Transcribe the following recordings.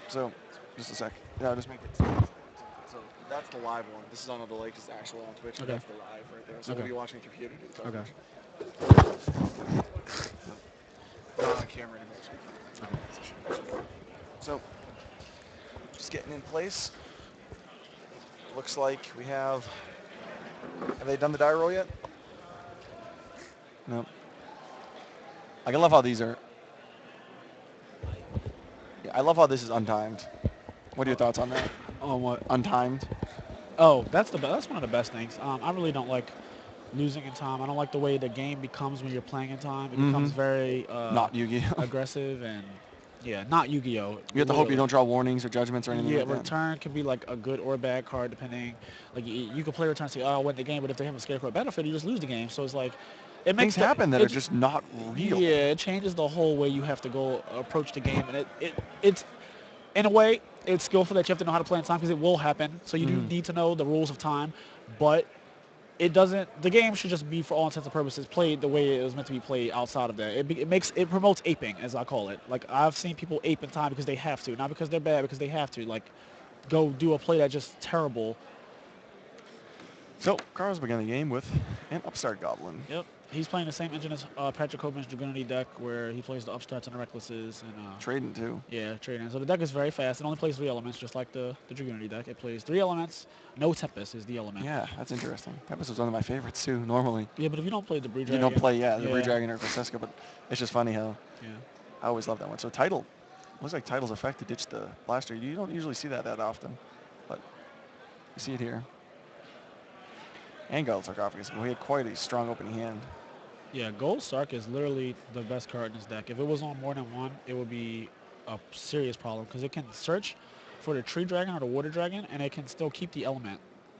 So, just a sec. Just make it. So that's the live one. This is on a delay because it's actually on Twitch, but Okay. that's the live right there. So we'll Okay. be watching the computer do the Okay. coverage. Not on camera anymore, so we can't. That's not Okay. a position. So, just getting in place. Looks like we have. Have they done the die roll yet? No. I love how these are. Yeah, I love how this is untimed. What are your thoughts on that? On what? Untimed. Oh, that's one of the best things. I really don't like losing in time. I don't like the way the game becomes when you're playing in time. It Mm-hmm. becomes very Not Yu-Gi-Oh. aggressive and yeah, not Yu-Gi-Oh. You have to hope you Literally. don't draw warnings or judgments or anything Yeah, like that. return can be like a good or bad card depending. Like you can play return and say, "Oh, I win the game," but if they have a scarecrow battlefield, you just lose the game. So it's like, it Things makes the happen that are it just not real. yeah, it changes the whole way you have to go approach the game, and it's in a way it's skillful that you have to know how to play in time because it will happen. So you do Mm-hmm. need to know the rules of time, but it doesn't. The game should just be, for all intents and purposes, played the way it was meant to be played. Outside of that, it promotes aping, as I call it. Like I've seen people ape in time because they have to, not because they're bad, because they have to. Like go do a play that's just terrible. So, Carlos began the game with an Upstart Goblin. Yep. He's playing the same engine as Patrick Copeland's Dragoonity deck, where he plays the Upstarts and the Recklesses, and Trading too. yeah, trading. So the deck is very fast. It only plays 3 elements, just like the Dragoonity deck. It plays 3 elements. No Tempest is the element. Yeah, that's interesting. Tempest was one of my favorites too, normally. Yeah, but if you don't play the Bree You don't Dragon, play, the Bree yeah, Dragon or Francesca, but it's just funny how yeah. I always love that one. So Title, looks like Title's effect to ditch the blaster. You don't usually see that often, but you see it here. And Gold Sarcophagus, but we had quite a strong opening hand. Yeah, Gold Sark is literally the best card in this deck. If it was on more than one, it would be a serious problem because it can search for the Tree Dragon or the Water Dragon, and it can still keep the element.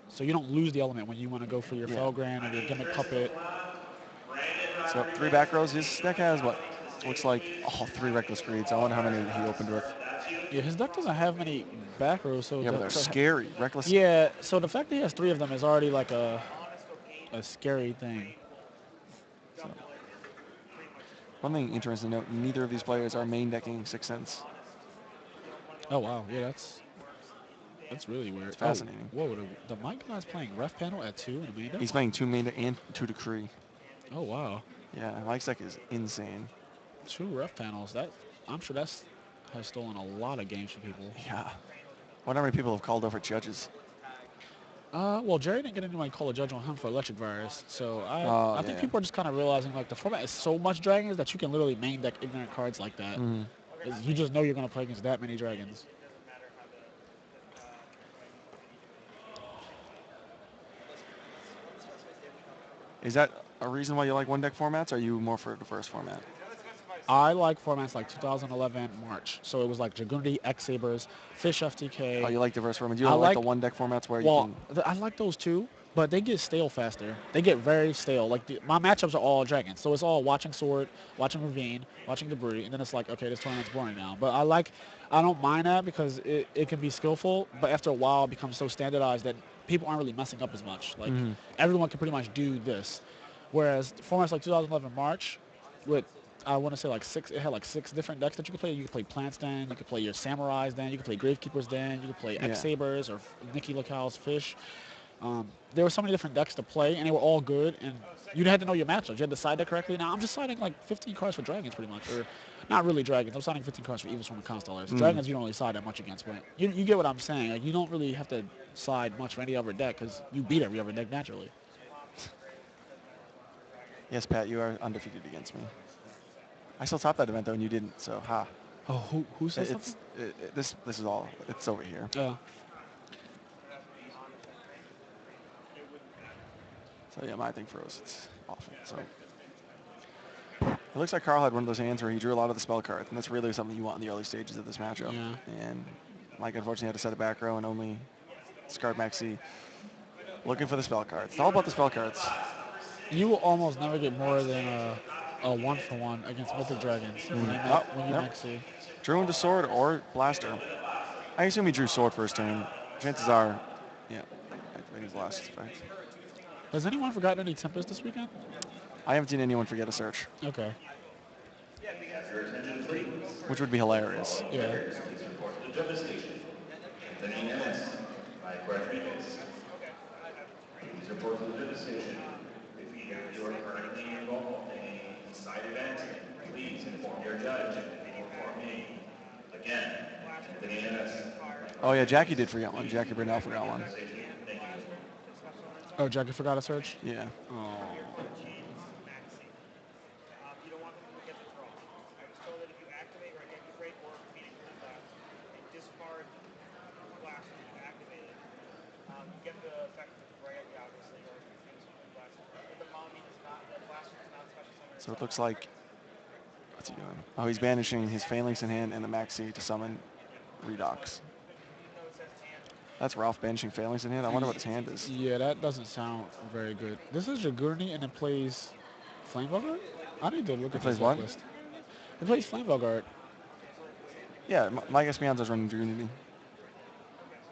So you don't lose the element when you want to go for your Yeah. Felgrand or your Gimmick Puppet. So 3 back rows. His deck has what? Looks like all 3 Reckless Greeds. I wonder how many he opened with. Yeah, his deck doesn't have many back rows, Yeah, but they're scary. Reckless. yeah, so the fact that he has 3 of them is already like a scary thing. So. One thing interesting to note, neither of these players are main decking Sixth Sense. Oh wow, yeah, that's really weird. It's Oh, fascinating. whoa, the Mike guy's playing Ref Panel at 2 in the main deck? He's playing 2 main deck and 2 Decree. Oh wow. Yeah, Mike's deck is insane. 2 Ref Panels. I'm sure that's has stolen a lot of games from people. Yeah. I wonder how many people have called over judges. Well, Jerry didn't get anyone to call a judge on him for Electric Virus, so I think Yeah. people are just kind of realizing like the format is so much dragons that you can literally main deck ignorant cards like that. Mm-hmm. You just know you're gonna play against that many dragons. Is that a reason why you like one deck formats, or are you more for the first format? I like formats like 2011 March, so it was like Dragoonity, X Sabers, Fish Oh, FTK. you like the first format? You I don't like the like one deck formats where you well, can. I like those too, but they get stale faster. They get very stale. Like my matchups are all dragons, so it's all watching Sword, watching Ravine, watching Debris, and then it's like, okay, this tournament's boring now. But I don't mind that because it can be skillful, but after a while it becomes so standardized that people aren't really messing up as much. Like Mm-hmm. everyone can pretty much do this, whereas formats like 2011 March, with I want to say like 6. It had like 6 different decks that you could play. You could play Plants Den, you could play your Samurais Den, you could play Gravekeepers Den, you could play X Yeah. Sabers or Nikki Lacal's Fish. There were so many different decks to play, and they were all good. And you had to know your matchups. You had to side that correctly. Now I'm just siding like 15 cards for dragons, pretty much, or not really dragons. I'm siding 15 cards for Evil Swarm and Constellars. Mm. Dragons you don't really side that much against, but you get what I'm saying. Like you don't really have to side much for any other deck because you beat every other deck naturally. Yes, Pat, you are undefeated against me. I still topped that event though, and you didn't. So, ha. Oh, who says something? This is all. It's over here. So yeah, my thing froze. It's awful. So it looks like Carl had one of those hands where he drew a lot of the spell cards, and that's really something you want in the early stages of this matchup. Yeah. And Mike unfortunately had to set a back row and only Scarred Maxi looking for the spell cards. It's all about the spell cards. You will almost never get more than a 1-for-1 against Mythic Dragons when you Yep. max C. Drew into sword or blaster. I assume he drew sword first turn. Chances are, yeah, activating his last effect. Has anyone forgotten any Tempest this weekend? I haven't seen anyone forget a search. Okay. Your attention, please. which would be hilarious. Yeah. Players, please report to the judge station. Anthony Ennis, Mike Rodriguez. Please report to the judge station. If either of you are currently involved in a decided accident, please inform your judge or inform me. Again, Anthony Ennis. Oh yeah, Jackie did forget one. Jackie Brunel forgot one. Thank you. Oh, Jackie forgot to search? Yeah. Oh. You don't want them to get the draw. I was told that if you activate or get great or defeating green blast and discard blast when you activate it, you get the effect of the right, obviously, or if you finish green blast. If the Mommy is not, the blaster is not special summoned. So it looks like, what's he doing? Oh, he's banishing his Phalanx in hand and the Maxi to summon Redox. That's Ralph banishing Phalanx in hand. I wonder what his hand is. Yeah, that doesn't sound very good. This is Jagurni and it plays Flame Bogart? I need to look It at plays this what? list. It plays Flame Bogart. Yeah, Mike Espinosa's running Unity.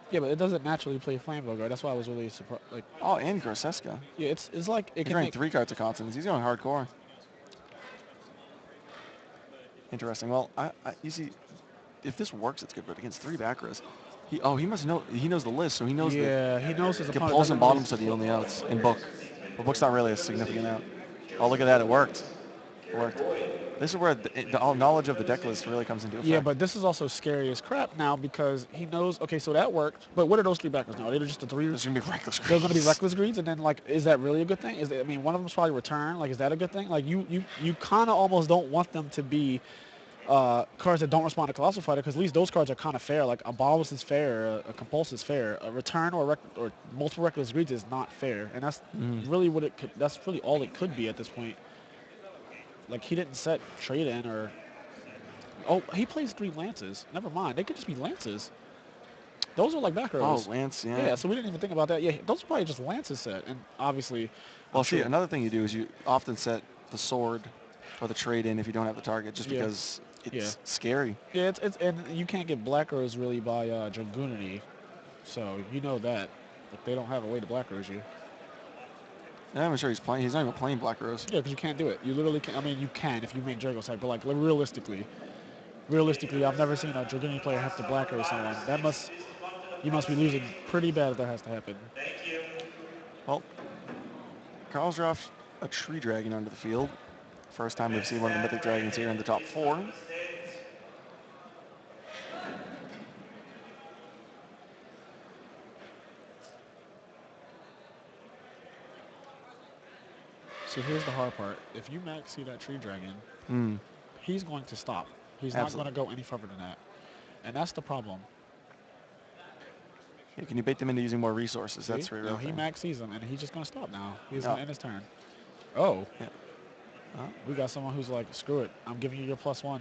Yeah, but it doesn't naturally play Flame Bogart. That's why I was really surprised. Like, Oh, and Grosseska. yeah, it's like it He's can running make. 3 cards of Constance. He's going hardcore. Interesting. Well, you see, if this works, it's good. But against 3 back rows, he must know. He knows the list, so he knows that Yeah, he knows his opponent compulsion doesn't bottoms really- are the only outs in book. But book's not really a significant out. Oh, look at that! It worked. It worked. This is where the all knowledge of the deck list really comes into effect. Yeah, but this is also scary as crap now because he knows. Okay, so that worked. But what are those 3 backers now? Are they just the 3? There's gonna be reckless. They're going to be reckless greens, and then like, is that really a good thing? I mean, one of them's probably return. Like, is that a good thing? Like, you kind of almost don't want them to be cards that don't respond to Colossal Fighter because at least those cards are kind of fair. Like a Bolus is fair, a Compulse is fair, a return or multiple reckless greeds is not fair, and that's really what it could. That's really all it could be at this point. Like he didn't set trade in or. Oh, he plays 3 lances. Never mind. They could just be lances. Those are like back rows. Oh, Lance, yeah. Yeah, so we didn't even think about that. Yeah, those are probably just lances set, and obviously. Well, see, another thing you do is you often set the sword or the trade in if you don't have the target, just because it's scary. Yeah, it's and you can't get black rows really by Dragoonity, so you know that. But they don't have a way to black rows you. Yeah, I'm sure he's playing. He's not even playing Black Rose. Yeah, because you can't do it. You literally can't. I mean, you can if you make Drago side, but like realistically, I've never seen a Dragoonity player have to black row someone. You must be losing pretty bad if that has to happen. Thank you. Well, Carl's dropped a Tree Dragon onto the field. First time we've seen one of the Mythic Dragons here in the top 4. So here's the hard part. If you max see that Tree Dragon, he's going to stop. He's not going to go any further than that. And that's the problem. Yeah, can you bait them into using more resources? See? That's right. No, he max sees him, and he's just going to stop now. He's going to end his turn. Oh. Yeah. We got someone who's like, screw it. I'm giving you your +1.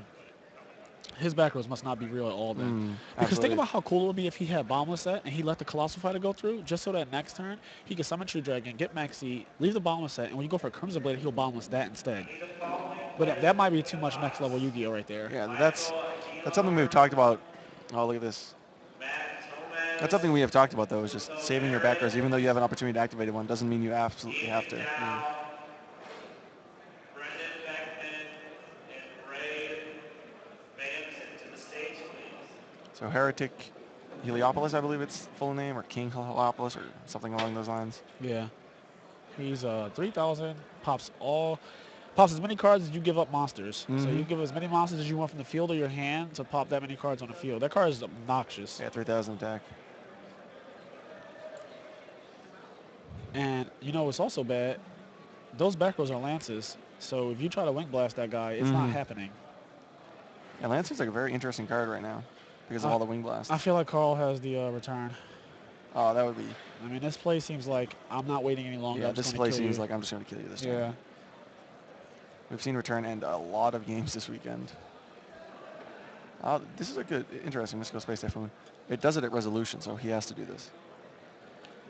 His back rows must not be real at all then. Because think about how cool it would be if he had Bombless set and he let the Colossal Fighter go through, just so that next turn he could summon Tree Dragon, get Maxi, leave the Bombless set, and when you go for Crimson Blade, he'll Bombless that instead. But that might be too much next level Yu-Gi-Oh right there. Yeah, that's something we've talked about. Oh, look at this. That's something we have talked about, though, is just saving your back rows. Even though you have an opportunity to activate one, doesn't mean you absolutely have to. So Heretic Heliopolis, I believe it's full name, or King Heliopolis, or something along those lines. Yeah. He's 3,000, pops as many cards as you give up monsters. So you give as many monsters as you want from the field or your hand to pop that many cards on the field. That card is obnoxious. Yeah, 3,000 attack. And you know it's also bad. Those back rows are lances. So if you try to wing blast that guy, it's not happening. Yeah, Lance seems like a very interesting card right now because of all the wing blasts. I feel like Carl has the return. Oh, that would be. I mean, this play seems like I'm not waiting any longer. Yeah, this play seems like I'm just going to kill you this time. Yeah. We've seen return end a lot of games this weekend. This is a good, interesting Mystical Space Typhoon. It does it at resolution, so he has to do this.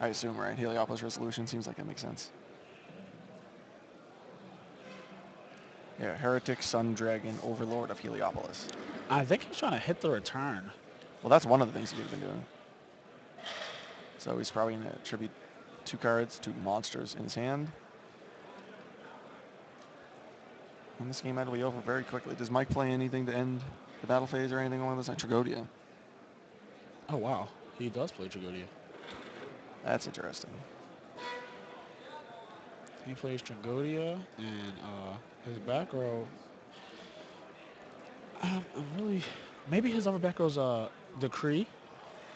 I assume, right? Heliopolis resolution seems like it makes sense. Yeah, Heretic, Sun Dragon, Overlord of Heliopolis. I think he's trying to hit the return. Well, that's one of the things he's been doing. So he's probably going to attribute 2 cards, 2 monsters in his hand. And this game had to be over very quickly. Does Mike play anything to end the battle phase or anything along those lines? Tragodia. Oh, wow. He does play Tragodia. That's interesting. He plays Tragodia, and his back row. I'm really. Maybe his other back row's Decree.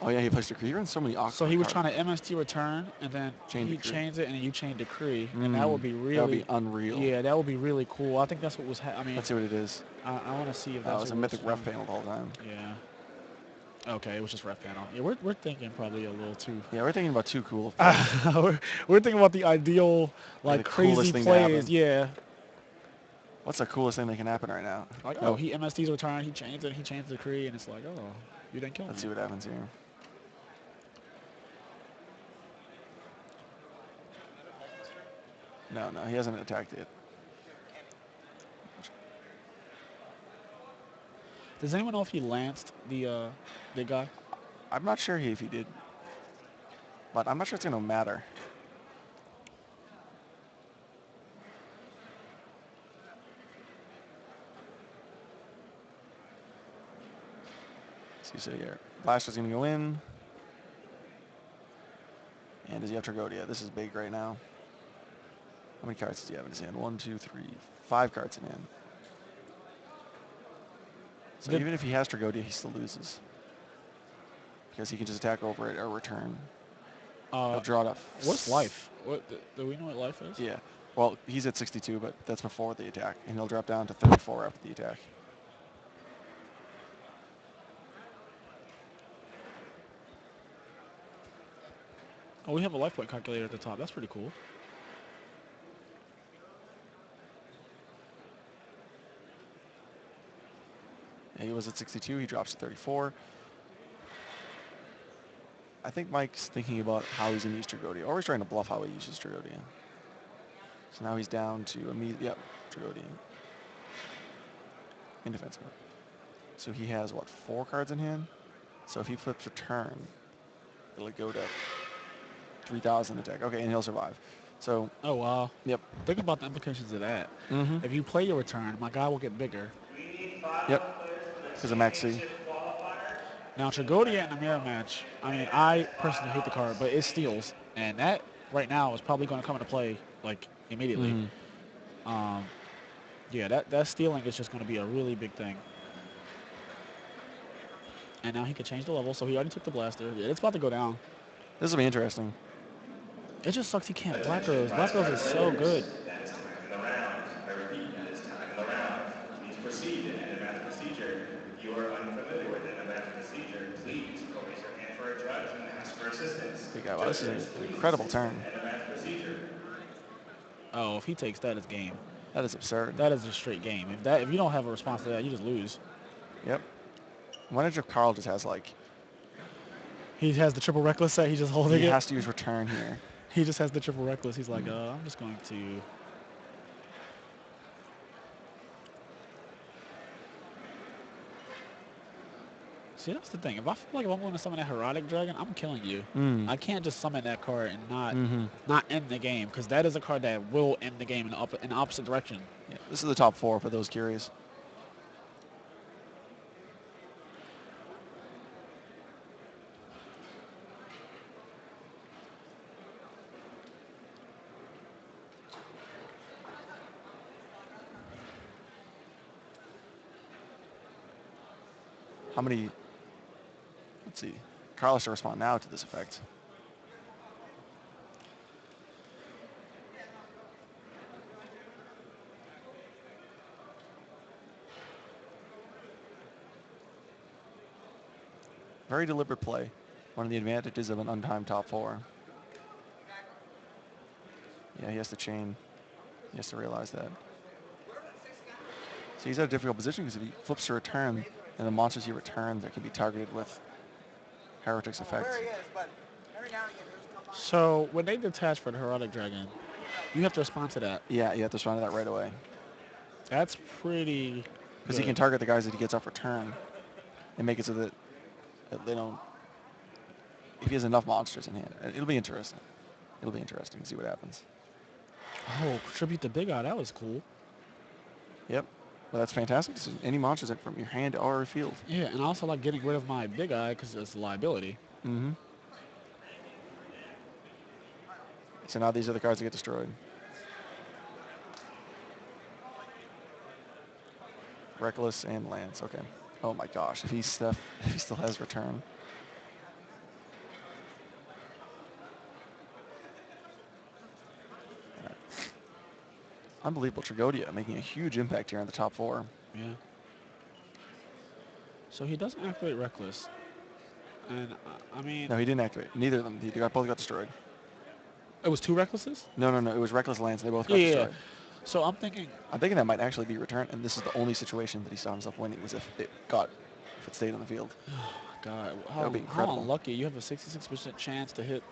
Oh yeah, he plays Decree. He runs so many awkward So he was cards. trying to MST return, and then Chain he Decree. chains it, and then you chain Decree, and that would be really. That would be unreal. Yeah, that would be really cool. I think that's what was. I mean, Let's see what it is. I want to see if Oh, that's it's a what mythic was ref found. panel the whole time. Yeah. Okay, it was just ref panel. Yeah, we're thinking probably a little too. Yeah, we're thinking about too cool. we're thinking about the ideal, like the crazy coolest thing to plays. happen. Yeah. What's the coolest thing that can happen right now? Like, oh, he MST's return, he chains it, he chains the Decree, and it's like, oh, you didn't kill me. Let's see what happens here. No, he hasn't attacked it. Does anyone know if he lanced the guy? I'm not sure if he did, but I'm not sure it's going to matter. So here, Blaster's going to go in. And does he have Tragodia? This is big right now. How many cards does he have in his hand? 1, 2, 3, 5 cards in hand. So even if he has Tragodia, he still loses. Because he can just attack over it or return. He'll draw it up. What's life? What do we know what life is? Yeah. Well, he's at 62, but that's before the attack. And he'll drop down to 34 after the attack. Oh, we have a life point calculator at the top. That's pretty cool. Yeah, he was at 62. He drops to 34. I think Mike's thinking about how he's going to use Tragodia. Or he's trying to bluff how he uses Tragodia. So now he's down to immediate. Yep, Tragodia. Indefensible. So he has, what, 4 cards in hand? So if he flips return, it'll go to 3,000 attack. Okay, and he'll survive. So. Oh, wow. Yep. Think about the implications of that. Mm-hmm. If you play your return, my guy will get bigger. Yep. Because of Max C. Now, Tragodia in a mirror match, I mean, I personally hate the card, but it steals. And that, right now, is probably going to come into play, like, immediately. Mm-hmm. Yeah, that stealing is just going to be a really big thing. And now he can change the level, so he already took the blaster. Yeah, it's about to go down. This will be interesting. It just sucks he can't Black Rose. Black Rose is so good. That is time in the round. I repeat, that is time in the round. Please proceed to end procedure. If you are unfamiliar with end procedure, please go raise your hand for a judge and ask for assistance. Big guy. Wow, this is an incredible turn. End procedure. Oh, if he takes that, it's game. That is absurd. That is a straight game. If you don't have a response to that, you just lose. Yep. I wonder if Carl just has, like... He has the triple reckless set. He's just holding it. He has to use return here. He just has the triple reckless. He's like, I'm just going to... See, that's the thing. If I feel like if I'm going to summon that Herodic Dragon, I'm killing you. I can't just summon that card and not end the game, because that is a card that will end the game in the opposite direction. Yeah, this is the top 4 for those curious. How many... Let's see. Carl has to respond now to this effect. Very deliberate play. One of the advantages of an untimed top 4. Yeah, he has to chain. He has to realize that. So he's at a difficult position because if he flips to return, and the monsters he returns that can be targeted with Heretic's effect. So when they detach for the Herodic Dragon, you have to respond to that. Yeah, you have to respond to that right away. That's pretty... Because he can target the guys that he gets off return and make it so that they don't... If he has enough monsters in hand, it'll be interesting. It'll be interesting to see what happens. Oh, tribute to Big Eye. That was cool. Yep. Well, that's fantastic. Any monsters from your hand are field. Yeah, and I also like getting rid of my big eye because it's a liability. Mm-hmm. So now these are the cards that get destroyed. Reckless and Lance. Okay. Oh my gosh. If he still has return. Unbelievable. Tragodia making a huge impact here on the top 4. Yeah. So he doesn't activate Reckless. And, I mean... No, he didn't activate. Neither of them. Both got destroyed. It was 2 Recklesses? No. It was Reckless Lance. They both got Yeah. destroyed. So I'm thinking that might actually be return, and this is the only situation that he saw himself winning was if it stayed on the field. oh, God, That would be how incredible. unlucky. You have a 66% chance to hit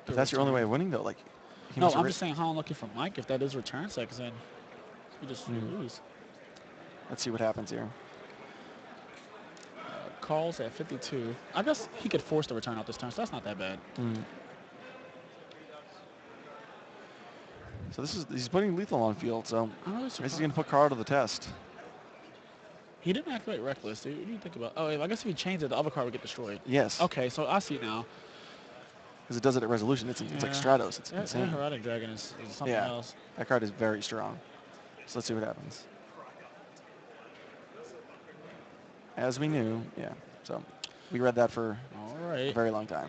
the If that's your only way return. of winning, though, like... No, I'm just saying how unlucky for Mike if that is return sex, then you lose. Let's see what happens here. Carl's at 52. I guess he could force the return out this turn, so that's not that bad. So he's putting lethal on field, so I'm really this is surprised. going to put Carl to the test. He didn't activate Reckless. What do you think about? Oh, I guess if he changed it, the other card would get destroyed. Yes. Okay, so I see now. Because it does it at resolution. It's like Stratos. It's insane. That Heroic Dragon is something else. That card is very strong. So let's see what happens. As we knew, yeah. So we read that for a very long time.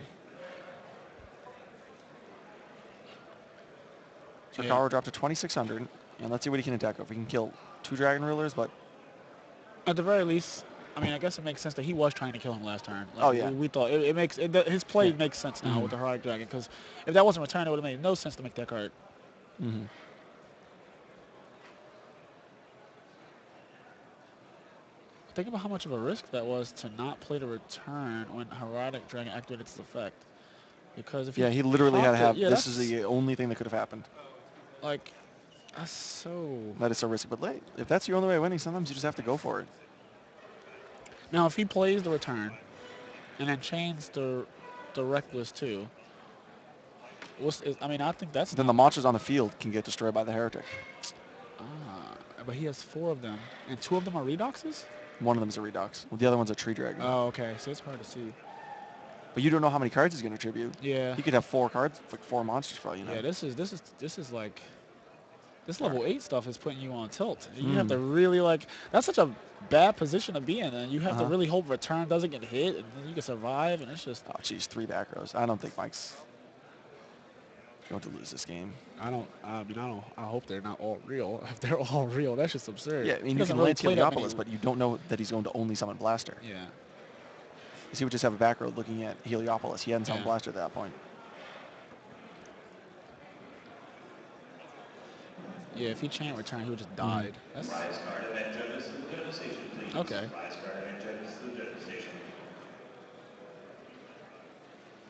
So Carl dropped to 2,600, and let's see what he can attack with. We can kill 2 Dragon Rulers, but at the very least, I mean, I guess it makes sense that he was trying to kill him last turn. We thought it makes his play makes sense now with the Heroic Dragon, because if that wasn't returned, it would have made no sense to make that card. Think about how much of a risk that was to not play the return when Heroic Dragon activated its effect. Because if he literally had to have. This is the only thing that could have happened. Like, that's so. That is so risky. But if that's your only way of winning, sometimes you just have to go for it. Now, if he plays the return, and then chains the Reckless too. I think that's. Then the monsters on the field can get destroyed by the Heretic. But he has 4 of them, and 2 of them are Redoxes? One of them is a Redox. Well, the other one's a Tree Dragon. Oh, okay. So it's hard to see. But you don't know how many cards he's going to tribute. Yeah. He could have 4 cards, like 4 monsters for all you know. Yeah, this is like. This level 8 stuff is putting you on tilt. You have to really that's such a bad position to be in, and you have to really hope return doesn't get hit, and then you can survive, and it's just. Oh, geez, 3 back rows. I don't think Mike's going to lose this game. I hope they're not all real. If they're all real, that's just absurd. Yeah, I mean, you can lance Heliopolis, but you don't know that he's going to only summon Blaster. Yeah. He would just have a back row looking at Heliopolis. He hadn't summoned Blaster at that point. Yeah, if he chained return, he would just died. That's... Okay.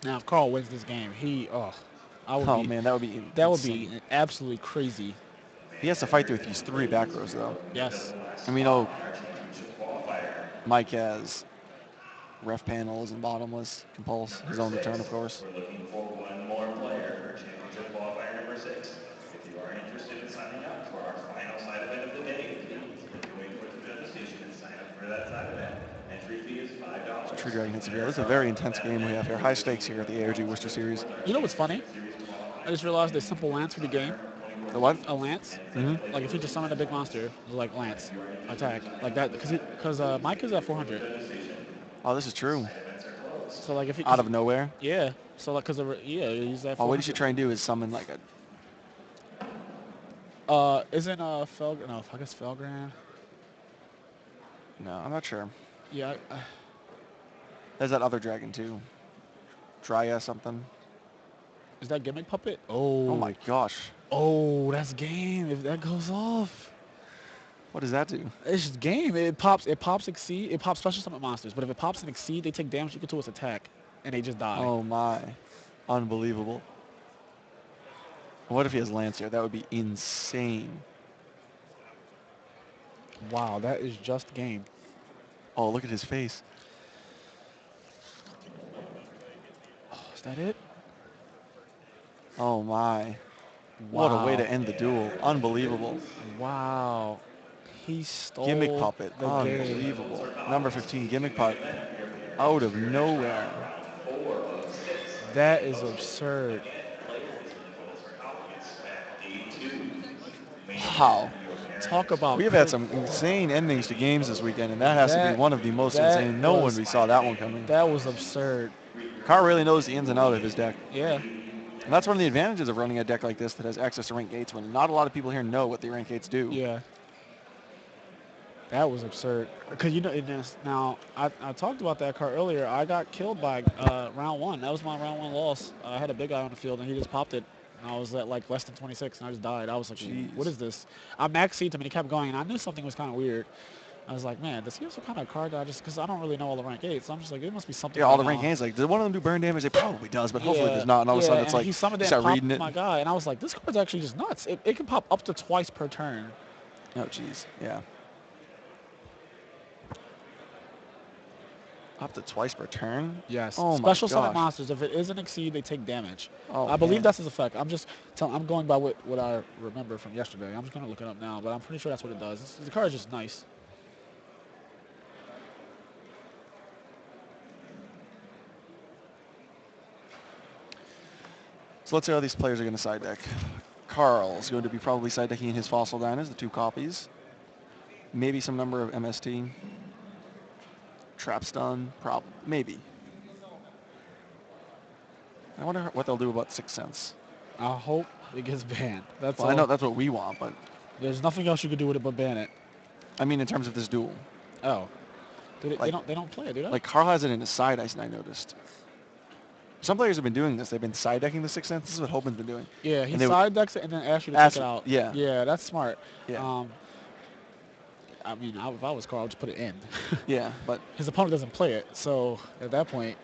Now, if Carl wins this game, man, that would be insane. That would be absolutely crazy. He has to fight through these 3 back rows, though. Yes. And we know Mike has ref panels and bottomless, compulse, his own return, of course. We're looking for 1 more player for championship qualifier number 6. If you are interested in signing up for our final side event of the day, please make your way towards the judge station and sign up for that side event. Entry fee is $5. So Tree Dragon hits a real. This is a very intense game we have here. High stakes here at the ARG Worcester Series. You know what's funny? I just realized there's simple Lance for the game. The what? A Lance. Like if he just summoned a big monster, like Lance, attack, like that, because Mike is at 400. Oh, this is true. So like if he out of nowhere. Yeah. So like he's at. Oh, what you should try and do is summon like a. Isn't Felg? No, I guess Felgran. No, I'm not sure. Yeah. There's that other dragon too. Dryas something. Is that Gimmick Puppet? Oh. Oh my gosh. Oh, that's game. If that goes off. What does that do? It's just game. It pops Exceed. It pops Special Summon monsters. But if it pops an Exceed, they take damage equal to its attack, and they just die. Oh my. Unbelievable. What if he has Lance here? That would be insane. Wow, that is just game. Oh, look at his face. Oh, is that it? Oh my. Wow. What a way to end the duel. Unbelievable. Wow. He stole Gimmick puppet. the game. Unbelievable. Number 15, gimmick puppet. Out of nowhere. That is absurd. Wow. Talk about We have had some insane endings to games this weekend, and that has to be one of the most insane. No one saw that one coming. That was absurd. Carr really knows the ins and outs of his deck. Yeah. And that's one of the advantages of running a deck like this that has access to rank gates when not a lot of people here know what the rank gates do. Yeah. That was absurd. Because, you know, now, I talked about that card earlier. I got killed by round 1. That was my round 1 loss. I had a big guy on the field, and he just popped it. And I was at, like, less than 26, and I just died. I was like, Jeez. What is this? I maxed him, and he kept going, and I knew something was kind of weird. I was like, man, does he have some kind of card that because I don't really know all the rank 8s. So I'm just like, it must be something. Yeah, all the rank 8s. Like, did one of them do burn damage? It probably does, but hopefully there's not. And all of a sudden it's like, he summoned it and popped my guy. And I was like, this card's actually just nuts. It can pop up to twice per turn. Oh, jeez. Yeah. Up to twice per turn? Yes. Oh Special my summon gosh. monsters, if it is an exceed, they take damage. Oh, I believe man. that's his effect. I'm going by what I remember from yesterday. I'm just going to look it up now, but I'm pretty sure that's what it does. The card is just nice. So let's see how these players are going to side deck. Carl's going to be probably side decking his Fossil Diners, the 2 copies. Maybe some number of MST. Trap stun, maybe. I wonder what they'll do about 6 cents. I hope it gets banned. That's Well, all. I know that's what we want, but There's nothing else you could do with it but ban it. I mean in terms of this duel. Oh. They Like- don't play it, do they? Like Carl has it in his side ice, and I noticed. Some players have been doing this. They've been side decking the 6 cents. This is what Hoban's been doing. yeah, he and they would- side decks it and then asks you to take it out. Yeah. Yeah, that's smart. Yeah. I mean, if I was Carl, I would just put it in. Yeah, but His opponent doesn't play it, so at that point.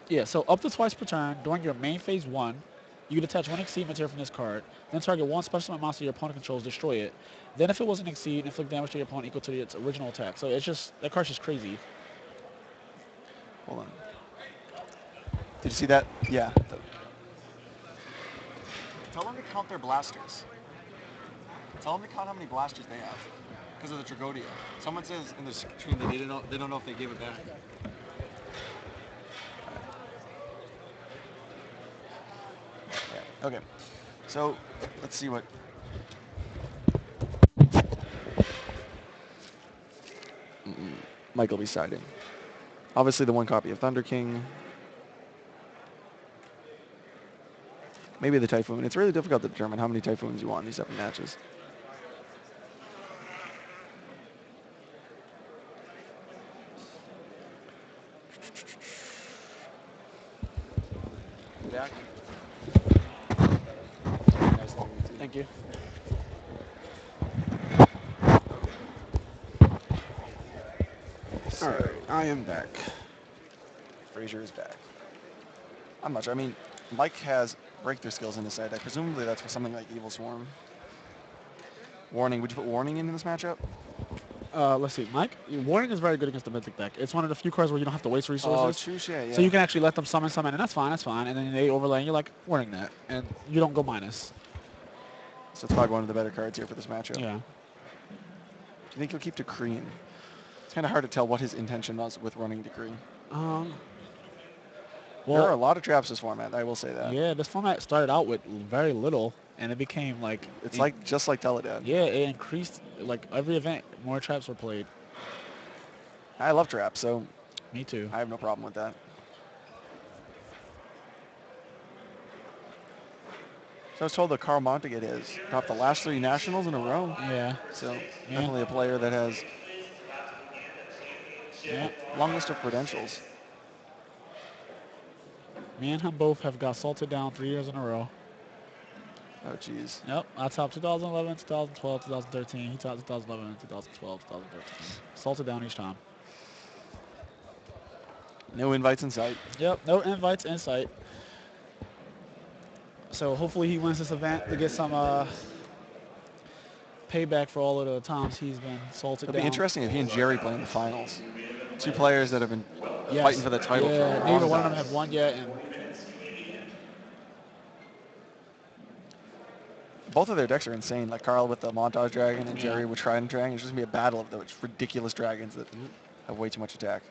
Yeah, so up to twice per turn, during your main phase 1, you can attach 1 exceed material from this card, then target 1 special summon monster your opponent controls, destroy it. Then if it was an exceed, inflict damage to your opponent equal to its original attack. So it's just, that card's just crazy. hold on. Did you see that? Yeah. Tell them to count their blasters. Tell them to count how many blasters they have because of the Tragodia. Someone says in the stream that they don't know if they gave it back. Yeah. Okay. So let's see what. Mike will be siding. Obviously, the 1 copy of Thunder King. Maybe the Typhoon. It's really difficult to determine how many Typhoons you want in these 7 matches. Back. Thank you. All right, I am back. Frazier is back. I'm not sure. I mean, Mike has breakthrough skills in his side deck. Presumably that's for something like Evil Swarm. Warning. Would you put Warning in this matchup? Let's see, Mike. Warning is very good against the Mythic deck. It's one of the few cards where you don't have to waste resources. Oh, true, yeah. So you can actually let them summon, and that's fine, And then they overlay, and you're like, Warning that. And you don't go minus. So it's probably one of the better cards here for this matchup. Yeah. Do you think he'll keep Decreeing? It's kind of hard to tell what his intention was with running Decree. Well, There are a lot of traps this format, I will say that. yeah, this format started out with very little, and it became like... It's just like Teledad. Yeah, it increased, like, every event, more traps were played. I love traps, so Me too. I have no problem with that. So I was told that Carl Montague has topped the last 3 nationals in a row. Yeah. So definitely a player that has Yeah. long list of credentials. Me and him both have got salted down 3 years in a row. Oh, jeez. Yep, I topped 2011, 2012, 2013. He topped 2011, 2012, 2013. Salted down each time. No invites in sight. Yep, no invites in sight. So hopefully he wins this event to get some payback for all of the times he's been salted It'll down. be interesting if he and Jerry play in the finals. 2 players that have been fighting for the title for a long neither one of time. them have won yet. And both of their decks are insane. Like Carl with the Montage Dragon and Yeah. Jerry with Trident Dragon. It's just going to be a battle of those ridiculous dragons that have way too much attack.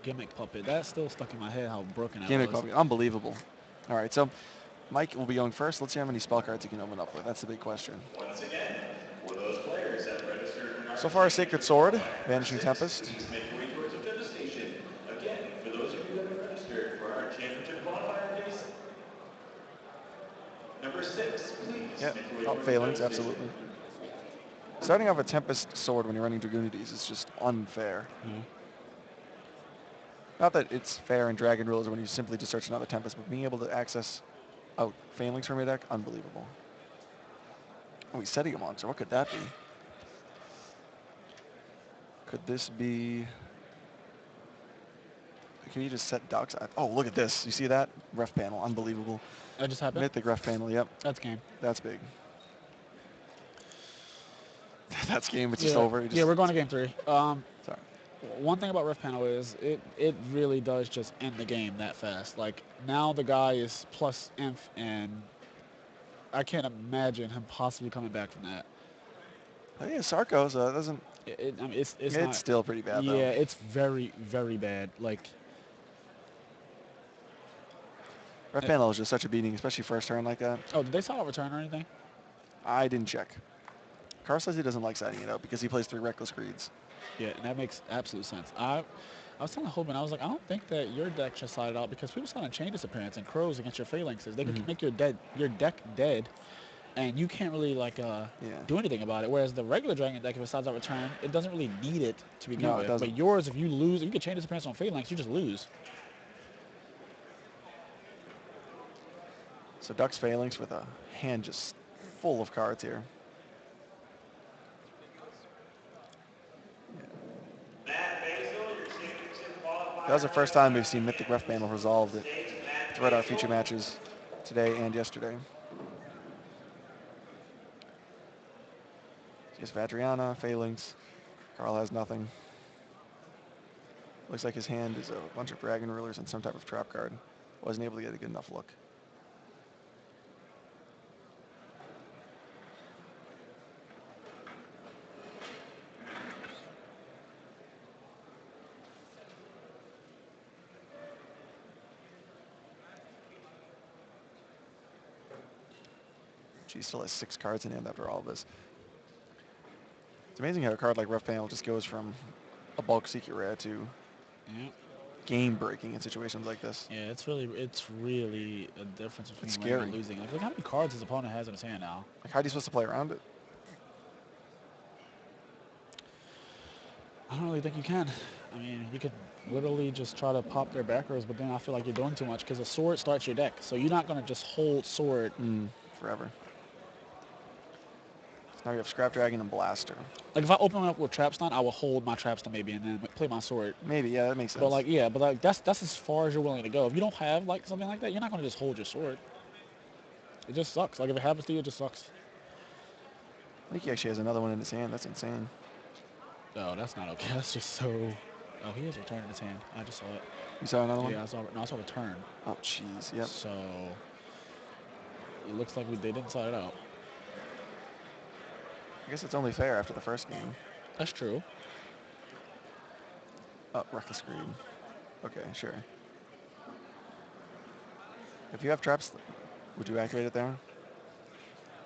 Gimmick puppet. That's still stuck in my head how broken that Gimmick was. Puppet. Unbelievable. All right, so Mike will be going first. Let's see how many spell cards he can open up with. That's the big question. Once again, for those players that registered for So far, Sacred Sword, Vanishing Tempest. please make your way towards the devastation. Again, for those of you that have registered for our championship qualifier days, number 6, please Yep, make your way oh, towards Phalanx, the devastation. absolutely. Starting off a Tempest Sword when you're running Dragoonides is just unfair. Not that it's fair in Dragon Rules when you simply just search another Tempest, but being able to access out Phalanx from your deck, unbelievable. Oh, he's setting a monster. What could that be? Could this be... Can you just set ducks? Oh, look at this. You see that? Ref panel. Unbelievable. That just happened? Mythic ref panel. Yep. That's game. That's big. That's game. It's just over. Yeah, we're going to game 3. Sorry. One thing about ref panel is it really does just end the game that fast. Like, now the guy is plus inf, and I can't imagine him possibly coming back from that. Oh, yeah, Sarko's doesn't... I mean, it's It's not, still pretty bad, though. yeah, it's very, very bad. Like, Ref panel is just such a beating, especially first turn like that. oh, did they sell out return or anything? I didn't check. Carl says he doesn't like siding it out because he plays 3 Reckless Creeds. Yeah, and that makes absolute sense. I was telling Hoban, I was like, I don't think that your deck should slide it out because people start to chain disappearance and crows against your phalanxes. They can make your deck dead, and you can't really like do anything about it. Whereas the regular dragon deck, if it slides out return, it doesn't really need it to begin No, it with. doesn't. But yours, if you lose, if you get chain disappearance on phalanx, you just lose. So Duck's Phalanx with a hand just full of cards here. That was the first time we've seen Mythic Ref Panel resolved it throughout our feature matches today and yesterday. Just Vadriana, Phalanx. Carl has nothing. Looks like his hand is a bunch of Dragon Rulers and some type of trap card. Wasn't able to get a good enough look. She still has 6 cards in hand after all of this. It's amazing how a card like Rough Panel just goes from a bulk secret rare to game breaking in situations like this. Yeah, it's really a difference between It's winning scary. and losing. Like, look how many cards his opponent has in his hand now. Like, how are you supposed to play around it? I don't really think you can. I mean, you could literally just try to pop their backers, but then I feel like you're doing too much because a sword starts your deck. So you're not going to just hold sword. Forever. So now you have Scrap Dragon and Blaster. Like, if I open up with Trapstone, I will hold my Trapstone maybe and then play my sword. Maybe, yeah, that makes sense. But like, yeah, but like that's as far as you're willing to go. If you don't have like something like that, you're not going to just hold your sword. It just sucks. Like, if it happens to you, it just sucks. I think he actually has another one in his hand. That's insane. Oh, that's not okay. That's just so... Oh, he has return in his hand. I just saw it. You saw another one? Yeah, I saw return. Oh, jeez, yep. So, it looks like they didn't side it out. I guess it's only fair after the first game. That's true. Oh, Reckless Greed. Okay, sure. If you have traps, would you activate it there?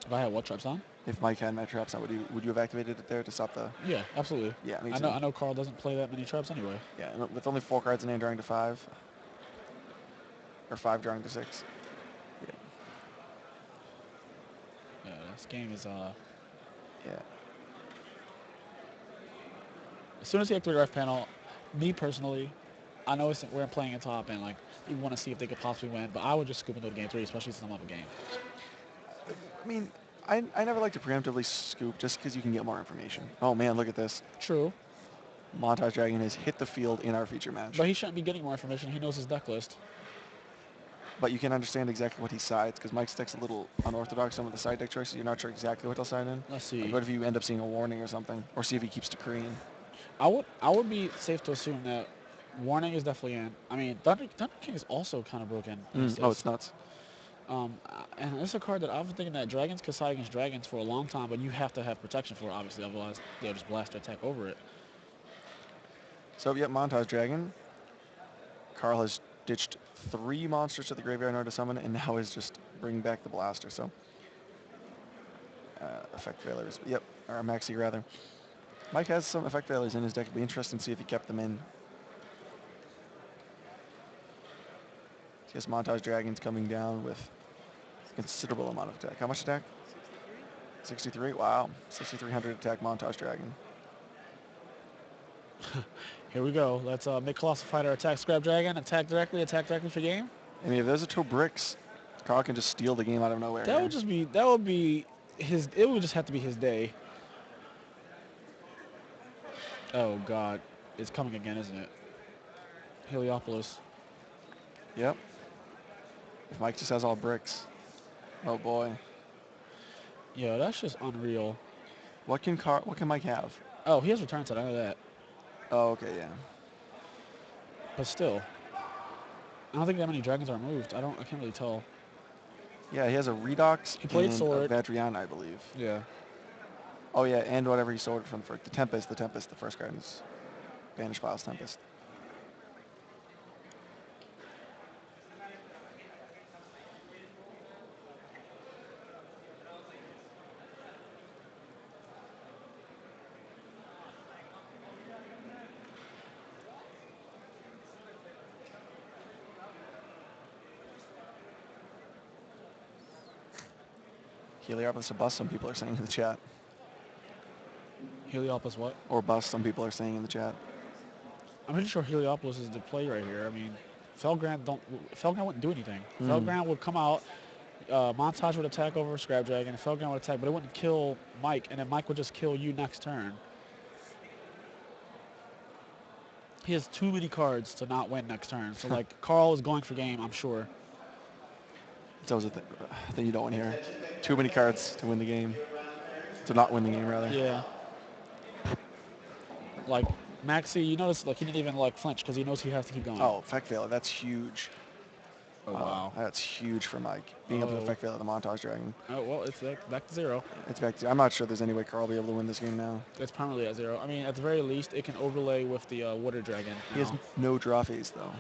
If I had what traps on? If Mike had Mad Traps on, would you have activated it there to stop the... Yeah, absolutely. Yeah, me too. I know Carl doesn't play that many traps anyway. Yeah, and with only 4 cards in hand, drawing to 5. Or 5 drawing to 6. Yeah, this game is Yeah. As soon as he activated ref panel, me personally, I know we're playing in top and like you want to see if they could possibly win, but I would just scoop into game 3, especially since I'm up a game. I mean, I never like to preemptively scoop just because you can get more information. Oh man, look at this. True. Montage Dragon has hit the field in our feature match. But he shouldn't be getting more information. He knows his deck list. But you can understand exactly what he sides, because Mike's deck's a little unorthodox. Some of the side deck choices, you're not sure exactly what they'll side in. Let's see. Like, what if you end up seeing a warning or something? Or see if he keeps decreeing. I would be safe to assume that warning is definitely in. I mean, Thunder King is also kind of broken. Oh, it's nuts. And it's a card that I've been thinking that dragons could side against dragons for a long time, but you have to have protection for it, obviously, otherwise they'll just blast their attack over it. So, yep, Montage Dragon. Carl has ditched 3 monsters to the graveyard in order to summon, and now is just bringing back the blaster. So, effect failures. Yep, or Maxi rather. Mike has some effect failures in his deck. It'd be interesting to see if he kept them in. He has Montage Dragons coming down with a considerable amount of attack. How much attack? 63. Wow, 6,300 attack Montage Dragon. Here we go. Let's make Colossal Fighter attack Scrap Dragon, attack directly for game. I mean, if there's a 2 bricks, Carl can just steal the game out of nowhere. That would be his. It would just have to be his day. Oh God, it's coming again, isn't it? Heliopolis. Yep. If Mike just has all bricks. Oh boy. Yeah, that's just unreal. What can Mike have? Oh, he has return set. I know that. Oh, okay, yeah. But still, I don't think that many dragons are moved. I can't really tell. Yeah, he has a Redox He played and sword. a Vadriana, I believe. Yeah. Oh yeah, and whatever he sold from the Tempest. The first card is Banish Files Tempest. Heliopolis or bust, some people are saying in the chat. Heliopolis what? Or bust, some people are saying in the chat. I'm pretty sure Heliopolis is the play right here. I mean, Felgrand wouldn't do anything. Felgrand would come out, Montage would attack over Scrap Dragon, and Felgrand would attack, but it wouldn't kill Mike, and then Mike would just kill you next turn. He has too many cards to not win next turn. So like Carl is going for game, I'm sure. It's always a thing you don't want to hear. Too many cards to win the game. To not win the game, rather. Yeah. Like Maxi, you notice like he didn't even like flinch because he knows he has to keep going. Oh, effect failure. That's huge. Oh, wow. That's huge for Mike. Being able to effect failure the Montage Dragon. Oh, well, it's back to 0. It's back to, I'm not sure there's any way Carl will be able to win this game now. It's permanently at 0. I mean, at the very least, it can overlay with the Water Dragon now. He has no draw phase, though.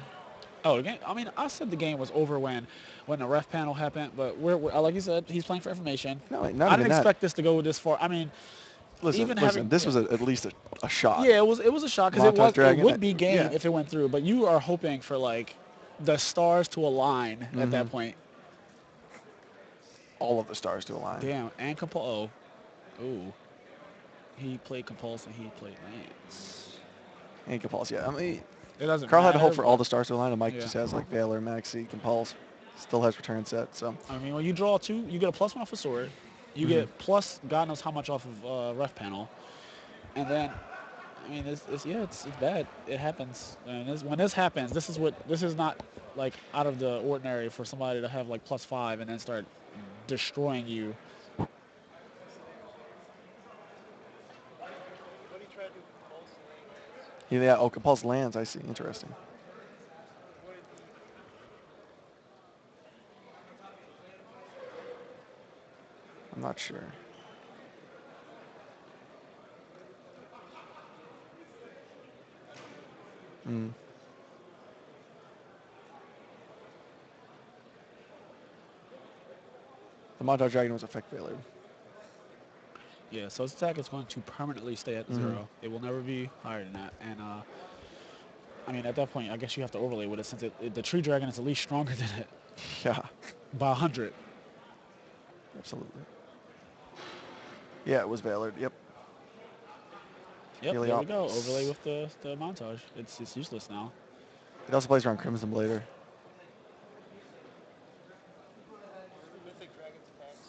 Oh, again, I mean, I said the game was over when the ref panel happened, but we're like you said, he's playing for information. No, not I even didn't that. expect this to go this far. I mean, Listen, this was at least a shot. Yeah, it was a shot because it would be game if it went through, but you are hoping for like the stars to align at that point. All of the stars to align. Damn, and Ooh. He played Compulse and he played Lance. And Compulse, yeah. I mean, it doesn't Carl matter, had to hope for all the stars to align, and Mike yeah. just has like Valor, Maxi, Compulse. Still has return set, so. I mean, when you draw 2, you get a +1 off a sword. You get plus God knows how much off of ref panel. And then, I mean, it's bad. It happens. And when this happens, this is not like out of the ordinary for somebody to have like +5 and then start destroying you. What do you try to do? Compulse lands? Yeah, oh, Compulse lands, I see. Interesting. I'm not sure. The Montage Dragon was effect failure. Yeah, so his attack is going to permanently stay at 0. It will never be higher than that. And I mean, at that point, I guess you have to overlay with it since the Tree Dragon is at least stronger than it. Yeah. By 100. Absolutely. Yeah, it was Valor. Yep. Yep, there we go. Overlay with the Montage. It's useless now. It also plays around Crimson Blader. Mythic Dragon's attacks.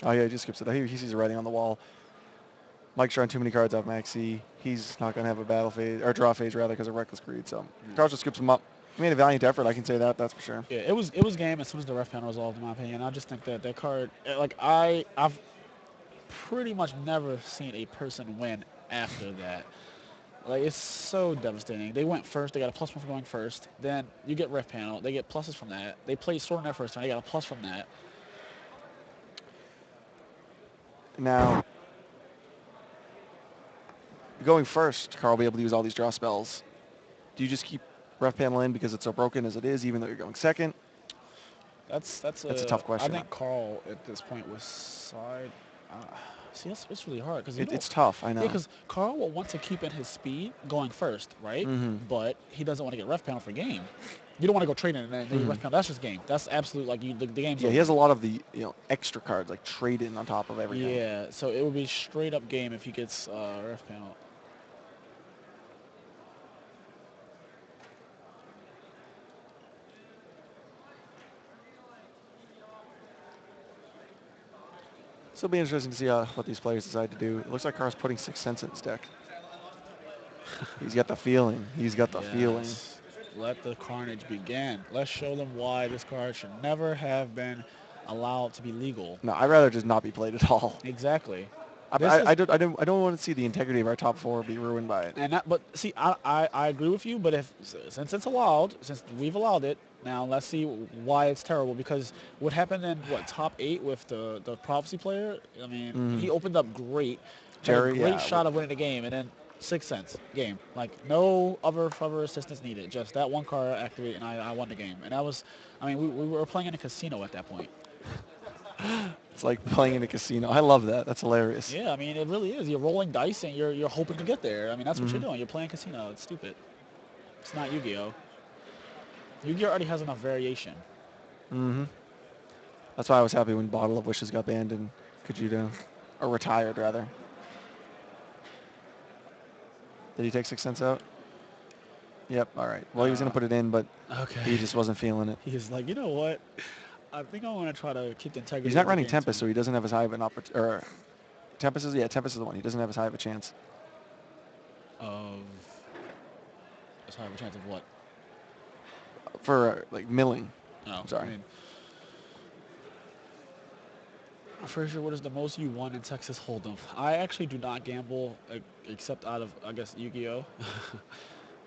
Oh yeah, he just skips it. He sees the writing on the wall. Mike's drawing too many cards off Maxi. He's not going to have a battle phase, or draw phase rather, because of Reckless Greed. So Carl just skips him up. He made a valiant effort, I can say that, that's for sure. Yeah, it was game as soon as the ref panel resolved, in my opinion. I just think that card, like I've pretty much never seen a person win after that. Like, it's so devastating. They went first. They got a +1 for going first. Then you get ref panel. They get pluses from that. They played sword in their first turn. They got a plus from that. Now, going first, Carl will be able to use all these draw spells. Do you just keep ref panel in because it's so broken as it is, even though you're going second? That's a tough question. I think Carl at this point was side. See, it's really hard because It's tough, I know. Yeah, because Carl will want to keep in his speed going first, right? But he doesn't want to get ref panel for game. You don't want to go trade in and then you ref panel. That's just game. That's absolute, like, the game's Yeah, over. he has a lot of the extra cards, like trade in on top of everything. Yeah, so it would be straight up game if he gets ref panel. So it'll be interesting to see what these players decide to do. It looks like Carl's putting 6 cents in his deck. He's got the feeling. He's got the feeling. Let the carnage begin. Let's show them why this card should never have been allowed to be legal. No, I'd rather just not be played at all. Exactly. I don't want to see the integrity of our top 4 be ruined by it. And but see, I agree with you. But since it's allowed, since we've allowed it, now let's see why it's terrible. Because what happened in top 8 with the prophecy player? I mean, he opened up great, Jerry, had a great shot of winning the game, and then 6 cents game. Like, no other assistance needed. Just that one card activate, and I won the game. And that was, I mean, we were playing in a casino at that point. It's like playing in a casino. I love that. That's hilarious. Yeah, I mean, it really is. You're rolling dice and you're hoping to get there. I mean, that's what you're doing. You're playing casino. It's stupid. It's not Yu-Gi-Oh. Yu-Gi-Oh already has enough variation. That's why I was happy when Bottle of Wishes got banned and Kajito, or retired rather. Did he take 6 cents out? Yep. All right. Well, he was going to put it in, but he just wasn't feeling it. He's like, you know what? I think I want to try to keep the integrity. He's not running Tempest, so he doesn't have as high of an opportunity. Or Tempest is the one. He doesn't have as high of a chance. As high of a chance of what? For like milling. No, sorry. I mean, Frazier, what is the most you won in Texas Hold'em? I actually do not gamble except out of, I guess, Yu-Gi-Oh.